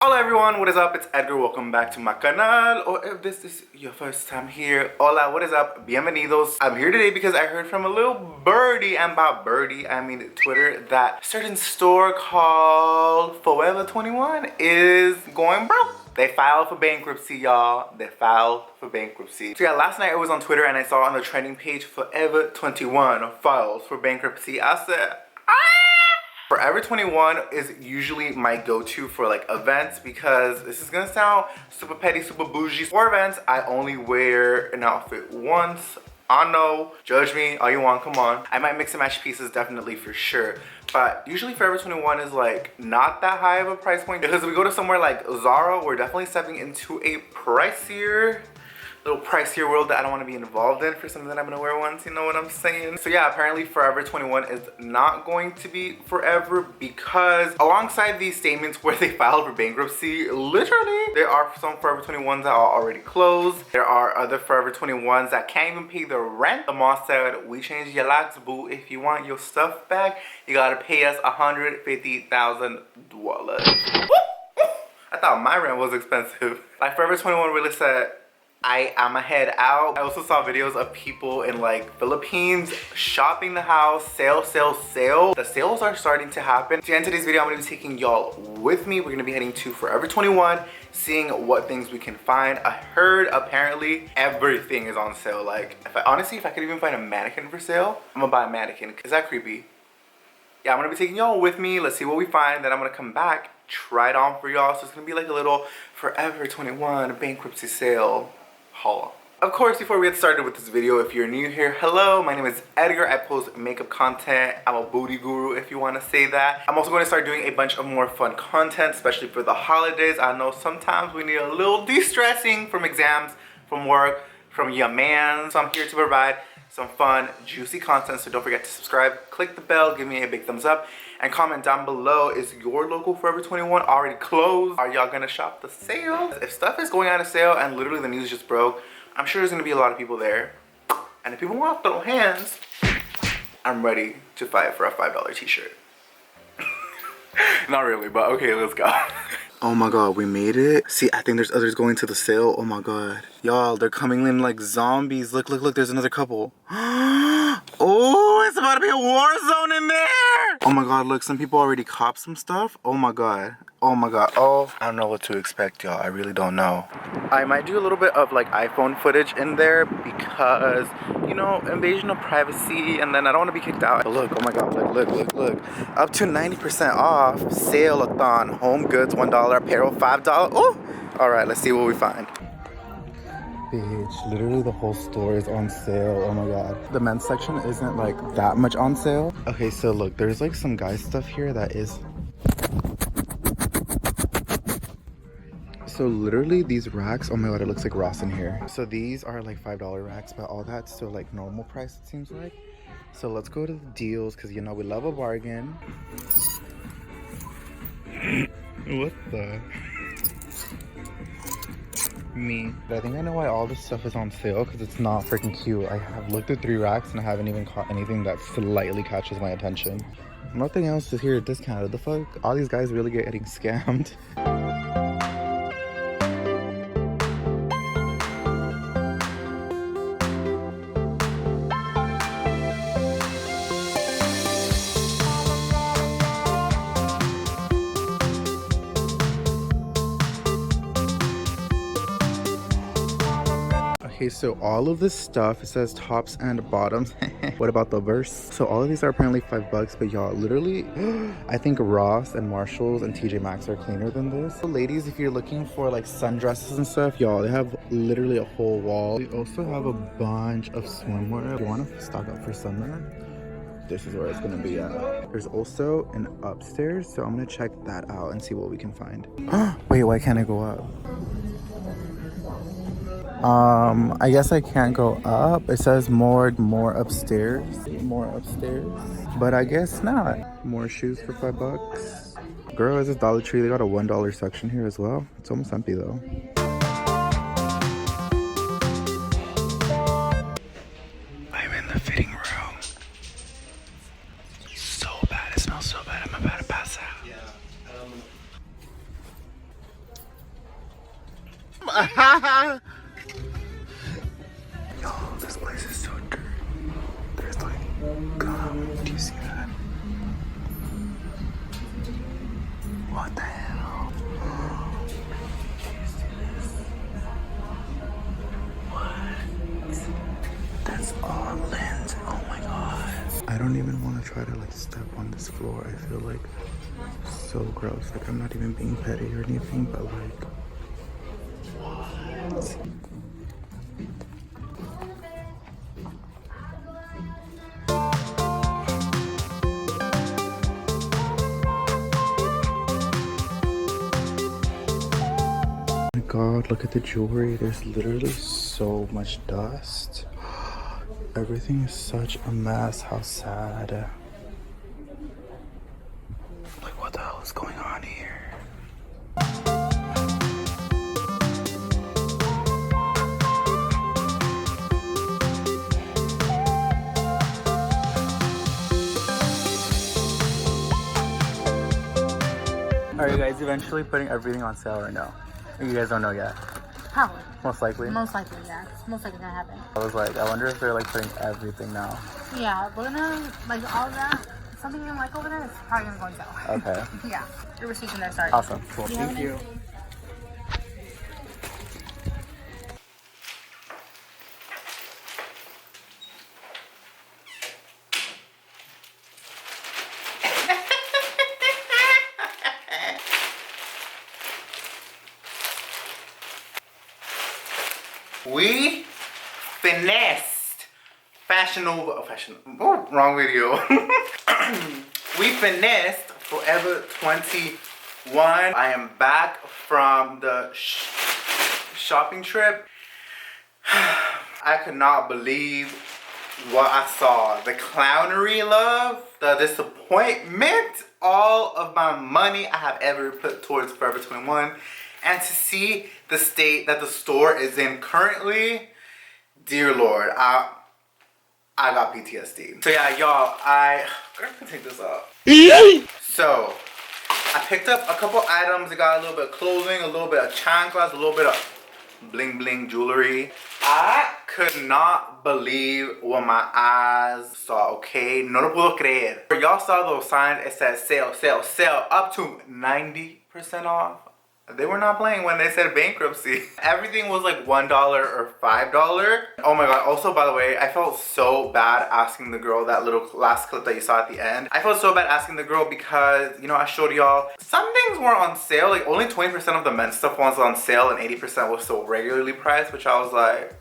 Hola everyone, what is up? It's Edgar. Welcome back to my canal. Or if this is your first time here, hola, what is up? Bienvenidos. I'm here today because I heard from a little birdie, and by birdie I mean Twitter, that a certain store called Forever 21 is going broke. They filed for bankruptcy, y'all. They filed for bankruptcy. So yeah, last night I was on Twitter and I saw on the trending page Forever 21 files for bankruptcy. I said, Forever 21 is usually my go-to for like events because this is gonna sound super petty, super bougie. For events, I only wear an outfit once. I know, judge me all you want, come on. I might mix and match pieces, definitely, for sure. But usually Forever 21 is like not that high of a price point because if we go to somewhere like Zara, we're definitely stepping into a little pricier world that I don't want to be involved in for something that I'm gonna wear once, you know what I'm saying? So yeah, apparently Forever 21 is not going to be forever because alongside these statements where they filed for bankruptcy, literally there are some Forever 21s that are already closed. There are other Forever 21s that can't even pay the rent. The mall said, we changed your locks, boo. If you want your stuff back, you gotta pay us $150,000. I thought my rent was expensive. Like Forever 21 really said, I'ma head out. I also saw videos of people in like Philippines shopping the house, sale. The sales are starting to happen. So in today's video, I'm gonna be taking y'all with me. We're gonna be heading to Forever 21, seeing what things we can find. I heard apparently everything is on sale. Like, if I could even find a mannequin for sale, I'm gonna buy a mannequin. Is that creepy? Yeah, I'm gonna be taking y'all with me. Let's see what we find. Then I'm gonna come back, try it on for y'all. So it's gonna be like a little Forever 21 bankruptcy sale haul. Of course, before we get started with this video, if you're new here, hello, my name is Edgar. I post makeup content. I'm a booty guru, if you want to say that. I'm also going to start doing a bunch of more fun content, especially for the holidays. I know sometimes we need a little de-stressing from exams, from work, from your man. So I'm here to provide some fun, juicy content. So don't forget to subscribe, click the bell, give me a big thumbs up, and comment down below, is your local Forever 21 already closed? Are y'all gonna shop the sale? If stuff is going out of sale and literally the news just broke, I'm sure there's gonna be a lot of people there. And if people want to throw hands, I'm ready to fight for a $5 t-shirt. Not really, but okay, let's go. Oh my god, we made it. See, I think there's others going to the sale. Oh my god. Y'all, they're coming in like zombies. Look, there's another couple. Oh, it's about to be a war zone in there. Oh my god, look, some people already copped some stuff. Oh my god. Oh my god. Oh, I don't know what to expect, y'all. I really don't know. I might do a little bit of like iPhone footage in there because, you know, invasion of privacy, and then I don't want to be kicked out. But look, oh my god, look. Up to 90% off. Sale-a-thon. Home goods, $1. Apparel, $5. Oh! Alright, let's see what we find. Bitch, literally the whole store is on sale. Oh my god. The men's section isn't like that much on sale. Okay, so look, there's like some guy stuff here that is... So literally these racks, oh my god, it looks like Ross in here. So these are like $5 racks, but all that's still like normal price, it seems like. So let's go to the deals, because you know we love a bargain. What the... Me. But I think I know why all this stuff is on sale, because it's not freaking cute. I have looked at 3 racks and I haven't even caught anything that slightly catches my attention. Nothing else is here discounted. The fuck? All these guys really getting scammed. Okay, so all of this stuff, it says tops and bottoms. What about the verse? So all of these are apparently $5, but y'all, literally, I think Ross and Marshalls and TJ Maxx are cleaner than this. So ladies, if you're looking for like sundresses and stuff, y'all, they have literally a whole wall. They also have a bunch of swimwear. If you want to stock up for summer, this is where it's gonna be at. There's also an upstairs, so I'm gonna check that out and see what we can find. Wait, why can't I go up? I guess I can't go up. It says more upstairs, but I guess not. More shoes for $5. Girl, is this Dollar Tree? They got a $1 section here as well. It's almost empty though. I'm in the fitting room. So bad, it smells so bad. I'm about to pass out. Yeah. Yo, this place is so dirty. There's like gum. Do you see that? What the hell? Do you see this? What? That's all lint. Oh my god. I don't even want to try to like step on this floor. I feel like so gross. Like I'm not even being petty or anything, but like, what? God, look at the jewelry. There's literally so much dust. Everything is such a mess. How sad. Like, what the hell is going on here? Are you guys eventually putting everything on sale or no? You guys don't know yet. How? Most likely. Most likely, yeah. It's most likely gonna happen. I was like, I wonder if they're like putting everything now. Yeah, we're gonna, like, all that. Something you like over there is probably gonna go on sale. Okay. Yeah. Your receipt's in there, sorry. Awesome. Cool. Thank you. We finessed Fashion Nova. Oh, wrong video. We finessed Forever 21. I am back from the shopping trip. I could not believe what I saw. The clownery, love, the disappointment, all of my money I have ever put towards Forever 21. And to see the state that the store is in currently, dear Lord, I got PTSD. So yeah, y'all, I'm gonna take this off. So, I picked up a couple items. I got a little bit of clothing, a little bit of chanclas, a little bit of bling bling jewelry. I could not believe what my eyes saw, okay? No lo puedo creer. Y'all saw those signs, it said sale, sale, sale, up to 90% off. They were not playing when they said bankruptcy. Everything was like $1 or $5. Oh my god, also by the way, I felt so bad asking the girl that little last clip that you saw at the end. I felt so bad asking the girl because, you know, I showed y'all some things were on sale. Like only 20% of the men's stuff was on sale and 80% was still regularly priced, which I was like,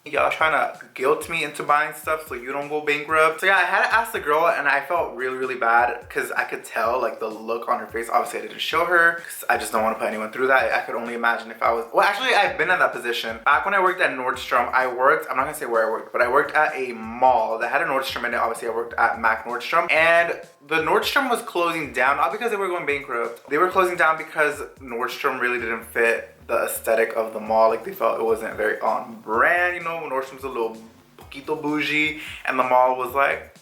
y'all trying to guilt me into buying stuff so you don't go bankrupt. So yeah, I had to ask the girl and I felt really, really bad because I could tell like the look on her face. Obviously I didn't show her because I just don't want to put anyone through that. I could only imagine if I was, well actually I've been in that position. Back when I worked at Nordstrom, I worked, I'm not gonna say where I worked, but I worked at a mall that had a Nordstrom in it. Obviously I worked at Mac Nordstrom and the Nordstrom was closing down, not because they were going bankrupt. They were closing down because Nordstrom really didn't fit the aesthetic of the mall. Like they felt it wasn't very on brand, you know. Nordstrom's a little poquito bougie and the mall was like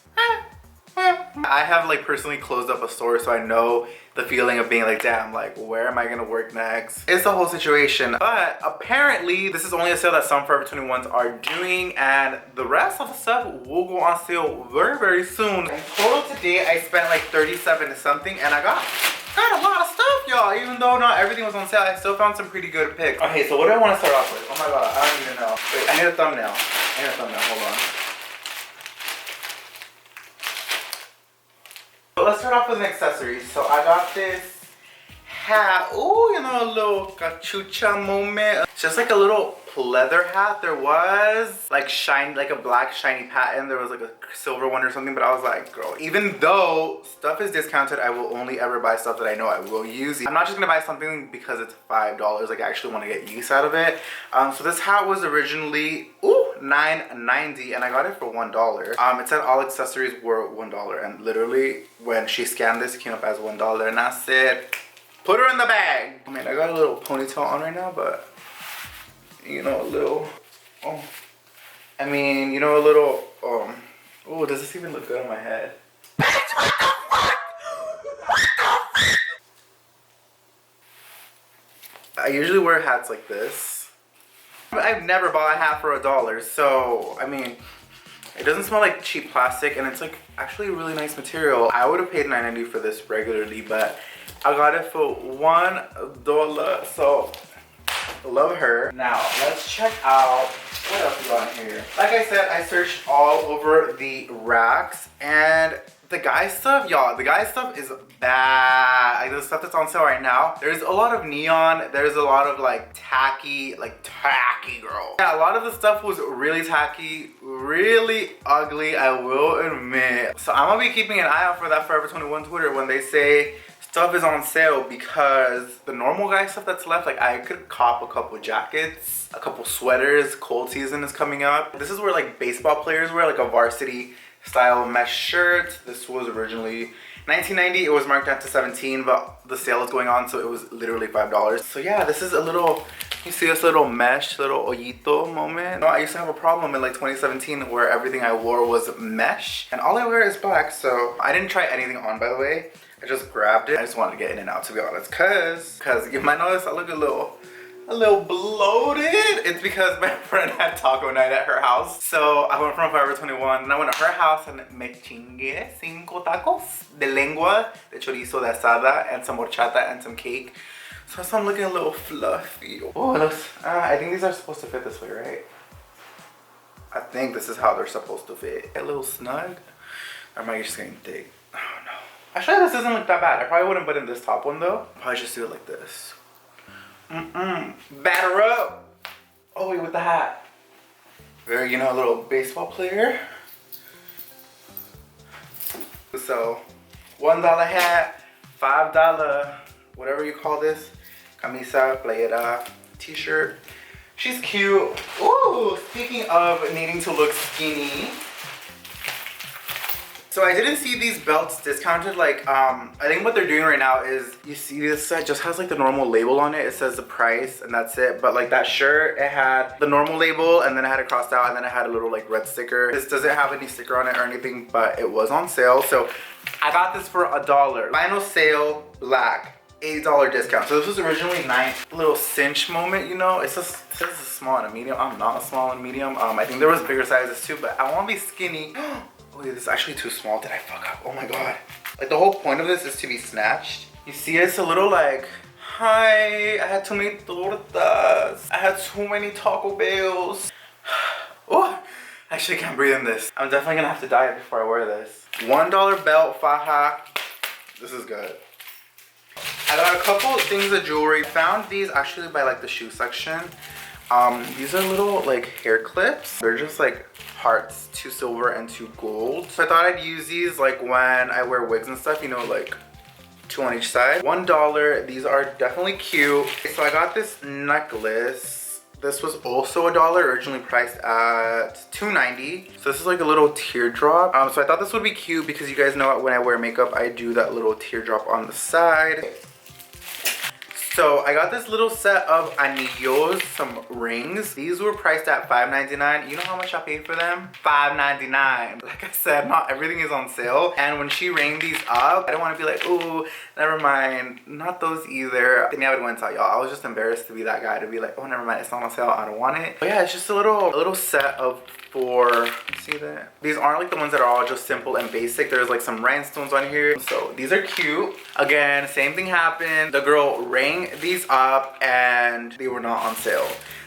I have like personally closed up a store, so I know the feeling of being like, damn, like where am I gonna work next? It's a whole situation. But apparently this is only a sale that some Forever 21s are doing and the rest of the stuff will go on sale very, very soon. In total today I spent like 37 something and I got a lot of stuff, y'all. Even though not everything was on sale, I still found some pretty good picks. Okay, so what do I want to start off with? Oh my god, I don't even know. Wait, I need a thumbnail. Hold on. So let's start off with an accessory. So I got this hat. Ooh, you know, a little cachucha moment. It's just like a little leather hat. There was like shiny, like a black shiny patent. There was like a silver one or something, but I was like, girl, even though stuff is discounted, I will only ever buy stuff that I know I will use. I'm not just gonna buy something because it's $5. Like I actually want to get use out of it. So this hat was originally $9.90 and I got it for $1. It said all accessories were $1 and literally when she scanned this, it came up as $1 and I said, put her in the bag. I mean, I got a little ponytail on right now, but you know, a little, oh, does this even look good on my head? I usually wear hats like this. I've never bought a hat for $1, so I mean, it doesn't smell like cheap plastic, and it's like actually a really nice material. I would have paid $9.90 for this regularly, but I got it for $1, so love her. Now let's check out what else we got in here. Like I said, I searched all over the racks, and the guy stuff, y'all, the guy stuff is bad. Like the stuff that's on sale right now, there's a lot of neon, there's a lot of like tacky girl. Yeah, a lot of the stuff was really tacky, really ugly, I will admit. So I'm gonna be keeping an eye out for that Forever 21 Twitter when they say stuff is on sale, because the normal guy stuff that's left, like I could cop a couple jackets, a couple sweaters. Cold season is coming up. This is where like baseball players wear, like a varsity style mesh shirt. This was originally $19.90. It was marked down to $17, but the sale is going on, so it was literally $5. So yeah, this is a little, you see this little mesh, little hoyito moment. No, I used to have a problem in like 2017 where everything I wore was mesh, and all I wear is black. So I didn't try anything on, by the way. I just grabbed it. I just wanted to get in and out, to be honest, cause you might notice I look a little bloated. It's because my friend had taco night at her house. So I went from Forever 21 and I went to her house and me chingué 5 tacos de lengua, de chorizo, de asada, and some horchata and some cake. So I'm looking a little fluffy. Oh, it looks, I think these are supposed to fit this way, right? I think this is how they're supposed to fit. A little snug. Or am I just getting thick? I don't know. Actually, this doesn't look that bad. I probably wouldn't put in this top one though. I'll probably just do it like this. Batter up. Oh wait, with the hat. Very, you know, a little baseball player. So, $1 hat, $5, whatever you call this, camisa, playera, t-shirt. She's cute. Ooh, speaking of needing to look skinny. So I didn't see these belts discounted. Like, I think what they're doing right now is, you see this set just has like the normal label on it. It says the price and that's it. But like that shirt, it had the normal label and then it had it crossed out and then it had a little like red sticker. This doesn't have any sticker on it or anything, but it was on sale. So I got this for $1. Final sale, black. $8 discount. So this was originally $9. A little cinch moment, you know. It's just, it says it's small and a medium. I'm not a small and medium. I think there was bigger sizes too, but I want to be skinny. Oh, this is actually too small. Did I fuck up? Oh my god. Like the whole point of this is to be snatched. You see, it's a little like, hi, I had too many tortas. I had too many Taco Bells. Oh, I actually can't breathe in this. I'm definitely gonna have to diet before I wear this. $1 belt, faja. This is good. I got a couple things of jewelry. Found these actually by like the shoe section. These are little like hair clips. They're just like hearts, 2 silver and 2 gold. So I thought I'd use these like when I wear wigs and stuff, you know, like 2 on each side. $1. These are definitely cute. So I got this necklace. This was also $1, originally priced at $2.90. So this is like a little teardrop. So I thought this would be cute because you guys know when I wear makeup, I do that little teardrop on the side. So I got this little set of anillos, some rings. These were priced at $5.99. You know how much I paid for them? $5.99. Like I said, not everything is on sale. And when she rang these up, I don't want to be like, ooh, never mind. Not those either. Tenía vergüenza, y'all. I was just embarrassed to be that guy, to be like, oh, never mind, it's not on sale, I don't want it. But yeah, it's just a little set of 4. See that? These aren't like the ones that are all just simple and basic. There's like some rhinestones on here. So these are cute. Again, same thing happened. The girl rang these up and they were not on sale.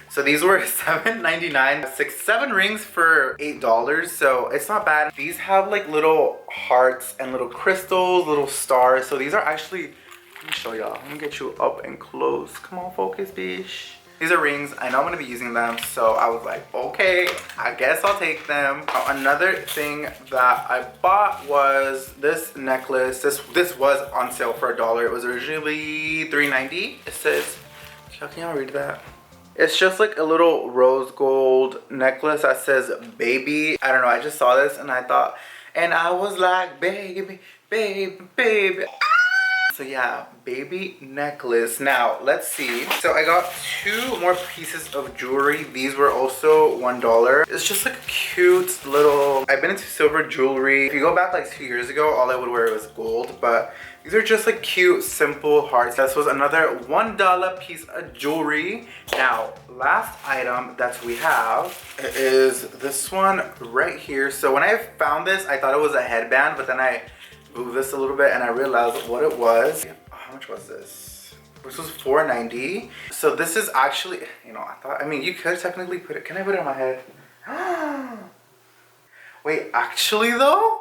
So these were $7.99. 7 rings for $8. So it's not bad. These have like little hearts and little crystals, little stars. So these are actually, let me show y'all. I'm gonna get you up and close. Come on, focus, bitch. These are rings. I know I'm gonna be using them, so I was like, okay, I guess I'll take them. Another thing that I bought was this necklace. This was on sale for $1. It was originally $3.90. It says, can y'all read that? It's just like a little rose gold necklace that says baby. I don't know, I just saw this and I thought, and I was like, baby, baby, baby. So yeah, baby necklace. Now, let's see. So I got 2 more pieces of jewelry. These were also $1. It's just like a cute little... I've been into silver jewelry. If you go back like 2 years ago, all I would wear was gold, but these are just like cute, simple hearts. This was another $1 piece of jewelry. Now, last item that we have is this one right here. So when I found this, I thought it was a headband, but then I moved this a little bit and I realized what it was. How much was this? This was $4.90. So this is actually, you know, I mean, you could technically put it, can I put it on my head? Wait, actually though?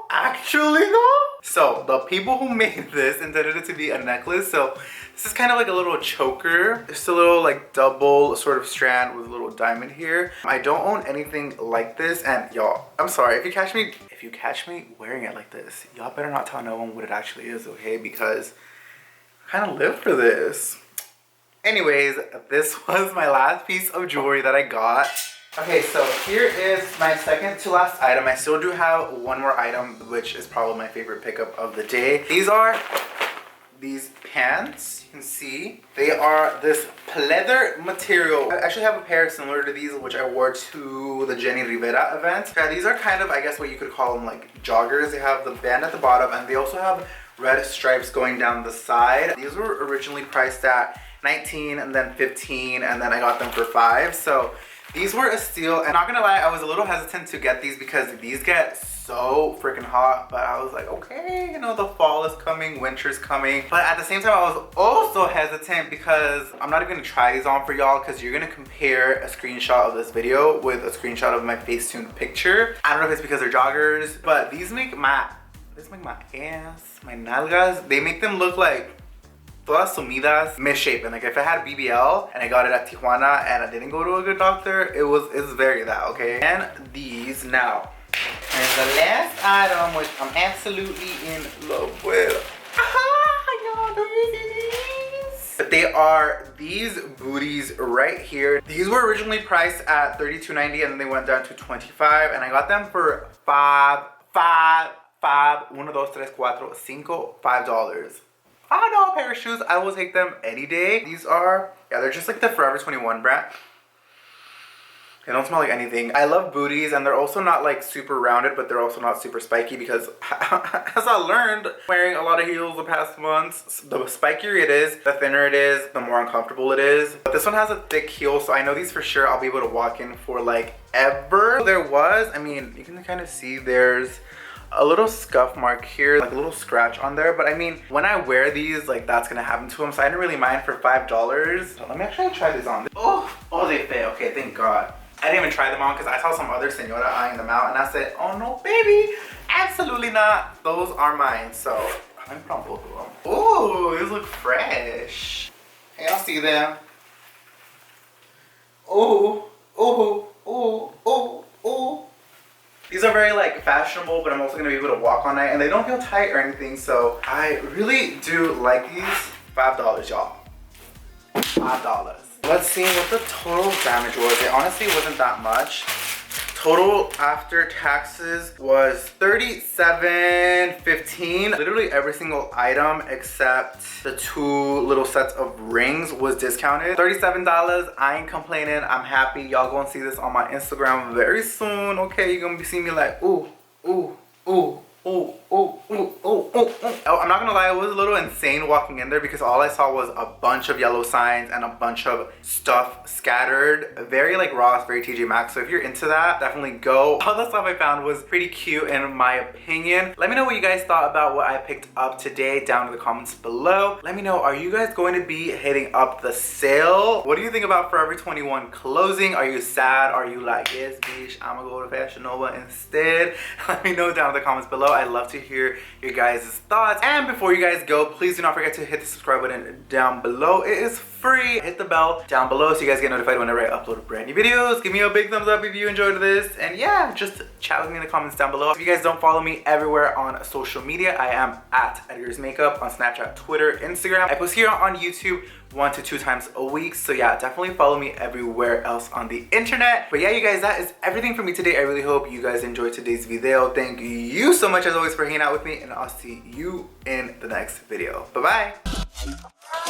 So the people who made this intended it to be a necklace. So this is kind of like a little choker. It's a little like double sort of strand with a little diamond here. I don't own anything like this, and y'all, I'm sorry if you catch me wearing it like this, y'all better not tell no one what it actually is, okay? Because I kind of live for this. Anyways, this was my last piece of jewelry that I got. Okay, so here is my second to last item. I still do have one more item, which is probably my favorite pickup of the day. These are these pants. You can see they are this pleather material. I actually have a pair similar to these, which I wore to the Jenny Rivera event. Yeah, these are kind of, I guess what you could call them, like joggers. They have the band at the bottom, and they also have red stripes going down the side. These were originally priced at $19 and then $15, and then I got them for $5. So these were a steal, and not gonna lie, I was a little hesitant to get these because these get so freaking hot, but I was like, okay, you know, the fall is coming, winter's coming. But at the same time, I was also hesitant because I'm not even gonna try these on for y'all because you're gonna compare a screenshot of this video with a screenshot of my Facetune picture. I don't know if it's because they're joggers, but these make my ass, my nalgas, they make them look like todas sumidas, misshapen. Like if I had BBL and I got it at Tijuana and I didn't go to a good doctor, it's very that, okay? And these now. And the last item, which I'm absolutely in love with. Y'all, these. But they are these booties right here. These were originally priced at $32.90 and then they went down to $25, and I got them for $5. $5. $5 pair of shoes. I will take them any day. These are, yeah, they're just like the Forever 21 brand. They don't smell like anything. I love booties, and they're also not like super rounded, but they're also not super spiky because as I learned wearing a lot of heels the past months, the spikier it is, the thinner it is, the more uncomfortable it is. But this one has a thick heel, so I know these for sure I'll be able to walk in for like ever. There was, I mean, you can kind of see there's a little scuff mark here, like a little scratch on there, but I mean, when I wear these, like that's gonna happen to them, so I didn't really mind for $5. So let me actually try these on. Oh, they fit. Okay, thank God. I didn't even try them on because I saw some other senora eyeing them out, and I said, oh no, baby, absolutely not. Those are mine. So let me put on both of them. Oh, these look fresh. Can y'all see them? Oh. These are very like fashionable, but I'm also gonna be able to walk all night, and they don't feel tight or anything, so I really do like these. $5, y'all. $5. Let's see what the total damage was. It honestly wasn't that much. Total after taxes was $37.15. Literally every single item except the 2 little sets of rings was discounted. $37. I ain't complaining. I'm happy. Y'all gonna see this on my Instagram very soon. Okay, you're gonna be seeing me like ooh. I'm not gonna lie, it was a little insane walking in there because all I saw was a bunch of yellow signs and a bunch of stuff scattered. Very like Ross, very TJ Maxx. So if you're into that, definitely go. All the stuff I found was pretty cute in my opinion. Let me know what you guys thought about what I picked up today down in the comments below. Let me know, are you guys going to be hitting up the sale? What do you think about Forever 21 closing? Are you sad? Are you like, yes, bitch, I'm gonna go to Fashion Nova instead? Let me know down in the comments below. I'd love to hear your guys' thoughts. And before you guys go, please do not forget to hit the subscribe button down below. It is free. Hit the bell down below so you guys get notified whenever I upload brand new videos. Give me a big thumbs up if you enjoyed this. And yeah, just chat with me in the comments down below. If you guys don't follow me everywhere on social media, I am at Edgar's Makeup on Snapchat, Twitter, Instagram. I post here on YouTube 1 to 2 times a week. So yeah, definitely follow me everywhere else on the internet. But yeah, you guys, that is everything for me today. I really hope you guys enjoyed today's video. Thank you so much as always for hanging out with me, and I'll see you in the next video. Bye bye.